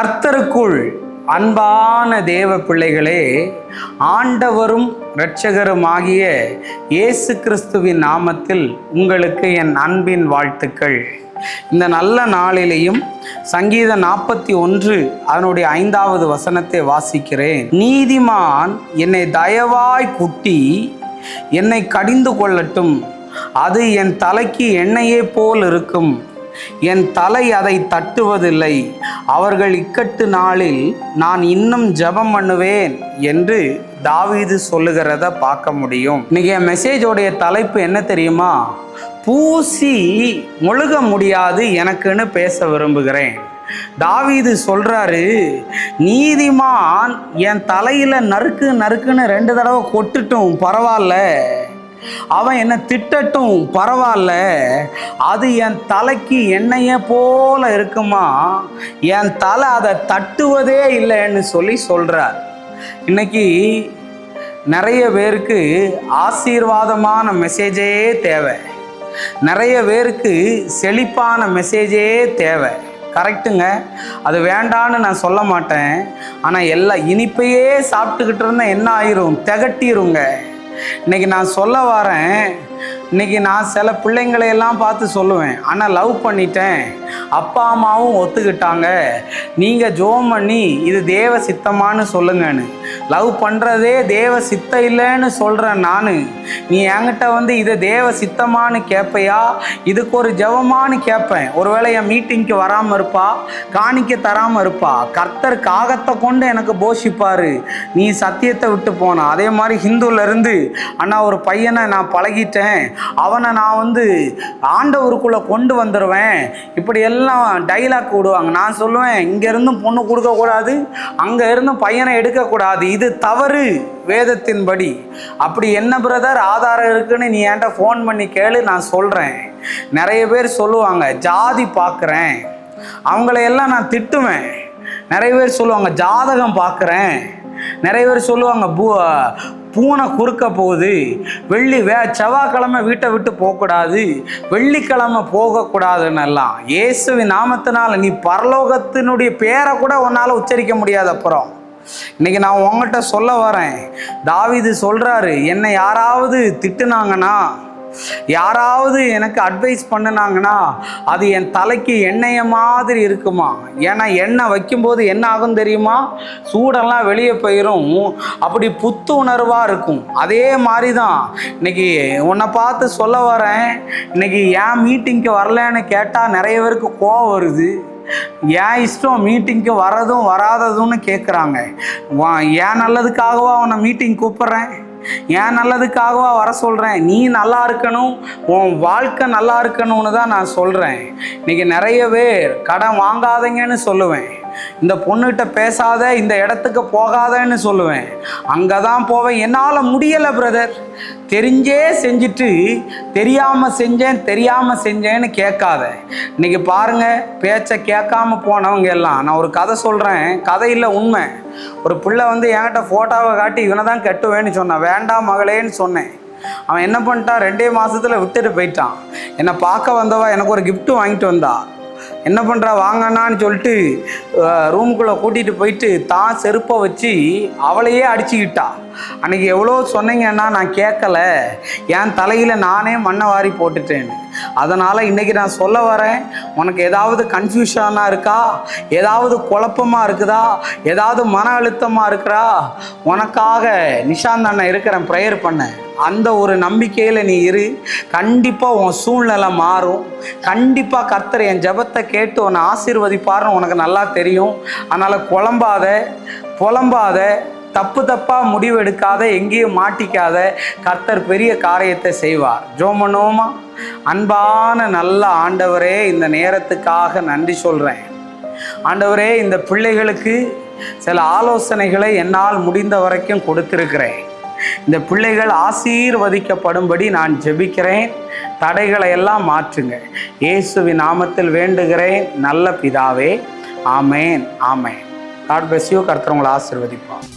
கர்த்தருக்குள் அன்பான தேவ பிள்ளைகளே, ஆண்டவரும் இரட்சகருமாகிய இயேசு கிறிஸ்துவின் நாமத்தில் உங்களுக்கு என் அன்பின் வாழ்த்துக்கள். இந்த நல்ல நாளிலேயும் சங்கீதம் 41 அதனுடைய 5வது வசனத்தை வாசிக்கிறேன். நீதிமான் என்னை தயவாய் குட்டி என்னை கடிந்து கொள்ளட்டும், அது என் தலைக்கு எண்ணெயே போல் இருக்கும், என் தலை அதை தட்டுவதில்லை, அவர்கள் இக்கட்டு நாளில் நான் இன்னும் ஜெபம் பண்ணுவேன் என்று தாவீது சொல்லுகிறத பார்க்க முடியும். இன்னைக்கு என் மெசேஜோடைய தலைப்பு என்ன தெரியுமா? பூசி முழுக முடியாது எனக்குன்னு பேச விரும்புகிறேன். தாவீது சொல்றாரு, நீதிமான் என் தலையில நறுக்கு நறுக்குன்னு 2 தடவை கொட்டுட்டும் பரவாயில்ல, அவன் என்ன திட்டட்டும் பரவாயில்ல, அது என் தலைக்கு எண்ணெய போல இருக்குமா, என் தலை அதை தட்டுவதே இல்லைன்னு சொல்றார். இன்னைக்கு நிறைய பேருக்கு ஆசீர்வாதமான மெசேஜே தேவை, நிறைய பேருக்கு செழிப்பான மெசேஜே தேவை. கரெக்டுங்க, அது வேண்டான்னு நான் சொல்ல மாட்டேன். ஆனால் எல்லா இனிப்பையே சாப்பிட்டுக்கிட்டு இருந்தால் என்ன ஆயிரும்? திகட்டிருங்க. இன்னைக்கு நான் சொல்ல வரேன், இன்னைக்கு நான் சில பிள்ளைங்களையெல்லாம் பார்த்து சொல்லுவேன், ஆனால் லவ் பண்ணிட்டேன், அப்பா அம்மாவும் ஒத்துக்கிட்டாங்க, நீங்கள் ஜோம் பண்ணி இது தேவ சித்தமானு சொல்லுங்கன்னு. லவ் பண்ணுறதே தேவ சித்தம் இல்லைன்னு சொல்கிறேன் நான். நீ என்கிட்ட வந்து இதை தேவ சித்தமானு கேட்பையா, இதுக்கு ஒரு ஜெபமானு கேட்பேன். ஒருவேளை என் மீட்டிங்க்கு வராமல் இருப்பா, காணிக்க தராமல் இருப்பா, கர்த்தர் காகத்தை கொண்டு எனக்கு போஷிப்பார், நீ சத்தியத்தை விட்டு போனா. அதே மாதிரி ஹிந்துலேருந்து அண்ணா ஒரு பையனை நான் பழகிட்டேன், அவனை நான் வந்து ஆண்டவருக்குள்ளே கொண்டு வந்துடுவேன், இப்படி எல்லாம் டைலாக் விடுவாங்க. நான் சொல்லுவேன், இங்கேருந்தும் பொண்ணு கொடுக்கக்கூடாது, அங்கே இருந்தும் பையனை எடுக்கக்கூடாது, இது தவறு வேதத்தின்படி. அப்படி என்ன பிரதர் ஆதாரம் இருக்குன்னு நீ என்கிட்ட ஃபோன் பண்ணி கேளு, நான் சொல்கிறேன். நிறைய பேர் சொல்லுவாங்க ஜாதி பார்க்குறேன், அவங்களையெல்லாம் நான் திட்டுவேன். நிறைய பேர் சொல்லுவாங்க ஜாதகம் பார்க்குறேன், நிறைய பேர் சொல்லுவாங்க பூனை குறுக்க போகுது, செவ்வாய்க்கிழமை வீட்டை விட்டு போகக்கூடாது, வெள்ளிக்கிழமை போகக்கூடாதுன்னு எல்லாம். இயேசுவின் நாமத்தினால நீ பரலோகத்தினுடைய பேரை கூட உன்னால் உச்சரிக்க முடியாது. அப்புறம் இன்னைக்கு நான் உங்கள்கிட்ட சொல்ல வரேன், தாவீது சொல்றாரு, என்னை யாராவது திட்டுனாங்கன்னா, யாராவது எனக்கு அட்வைஸ் பண்ணினாங்கன்னா அது என் தலைக்கு எண்ணெய மாதிரி இருக்குமா. ஏன்னா எண்ணெய் வைக்கும்போது என்ன ஆகும் தெரியுமா? சூடெல்லாம் வெளியே போயிடும், அப்படி புத்து உணர்வாக இருக்கும். அதே மாதிரி தான் இன்னைக்கு உன்னை பார்த்து சொல்ல வரேன். இன்னைக்கு ஏன் மீட்டிங்க்கு வரலன்னு கேட்டால் நிறைய பேருக்கு கோவம் வருது. ஏன் இஷ்டம் மீட்டிங்க்கு வரதும் வராததுன்னு கேட்குறாங்க. ஏன் நல்லதுக்காகவா உன்னை மீட்டிங் கூப்பிட்றேன், ஏன் நல்லதுக்காகவா வர சொல்கிறேன்? நீ நல்லா இருக்கணும், உன் வாழ்க்கை நல்லா இருக்கணும்னு தான் நான் சொல்கிறேன். இன்றைக்கி நிறைய பேர் கடன் வாங்காதீங்கன்னு சொல்லுவேன், இந்த பொண்ணுகிட்ட பேசாத, இந்த இடத்துக்கு போகாதன்னு சொல்லுவேன், அங்கே தான் போவேன். என்னால் முடியலை பிரதர், தெரிஞ்சே செஞ்சுட்டு தெரியாமல் செஞ்சேன்னு கேட்காத. இன்றைக்கி பாருங்கள், பேச்சை கேட்காம போனவங்க எல்லாம். நான் ஒரு கதை சொல்கிறேன், கதை இல்லை உண்மை. ஒரு பிள்ளை வந்து என்கிட்ட ஃபோட்டோவை காட்டி இவனை தான் கட்டுவேன்னு சொன்னான். வேண்டாம் மகளேன்னு சொன்னேன். அவன் என்ன பண்ணிட்டான், 2 மாதத்தில் விட்டுட்டு போயிட்டான். என்னை பார்க்க வந்தவா எனக்கு ஒரு கிஃப்ட்டு வாங்கிட்டு வந்தா. என்ன பண்ணுறா, வாங்கண்ணான்னு சொல்லிட்டு ரூமுக்குள்ளே கூட்டிகிட்டு போயிட்டு தான் செருப்பை வச்சு அவளையே அடிச்சுக்கிட்டா. அன்றைக்கி எவ்வளோ சொன்னீங்கன்னா நான் கேட்கல, என் தலையில் நானே மண்ணை வாரி போட்டுட்டேன்னு. அதனால் இன்றைக்கி நான் சொல்ல வரேன், உனக்கு ஏதாவது கன்ஃபியூஷனாக இருக்கா, ஏதாவது குழப்பமாக இருக்குதா, ஏதாவது மன அழுத்தமாக இருக்கிறா, உனக்காக நிஷாந்த் அண்ணன் இருக்கிறேன், ப்ரேயர் பண்ண. அந்த ஒரு நம்பிக்கையில் நீ இரு, கண்டிப்பாக உன் சூழ்நிலை மாறும். கண்டிப்பாக கர்த்தர் என் ஜெபத்தை கேட்டு உன்னை ஆசீர்வதிப்பார்னு உனக்கு நல்லா தெரியும். அதனால் புலம்பாத, தப்பாக முடிவு எடுக்காத, எங்கேயும் மாட்டிக்காத. கர்த்தர் பெரிய காரியத்தை செய்வார். ஜெபம் பண்ணுவோமா? அன்பான நல்ல ஆண்டவரே, இந்த நேரத்துக்காக நன்றி சொல்கிறேன். ஆண்டவரே, இந்த பிள்ளைகளுக்கு சில ஆலோசனைகளை என்னால் முடிந்த வரைக்கும் கொடுத்திருக்கிறேன். இந்த பிள்ளைகள் ஆசீர்வதிக்கப்படும்படி நான் ஜெபிக்கிறேன். தடைகளை எல்லாம் மாற்றுங்க. இயேசுவின் நாமத்தில் வேண்டுகிறேன் நல்ல பிதாவே. ஆமேன், ஆமேன். God bless you. கர்த்தர் உங்களை ஆசீர்வதிப்பார்.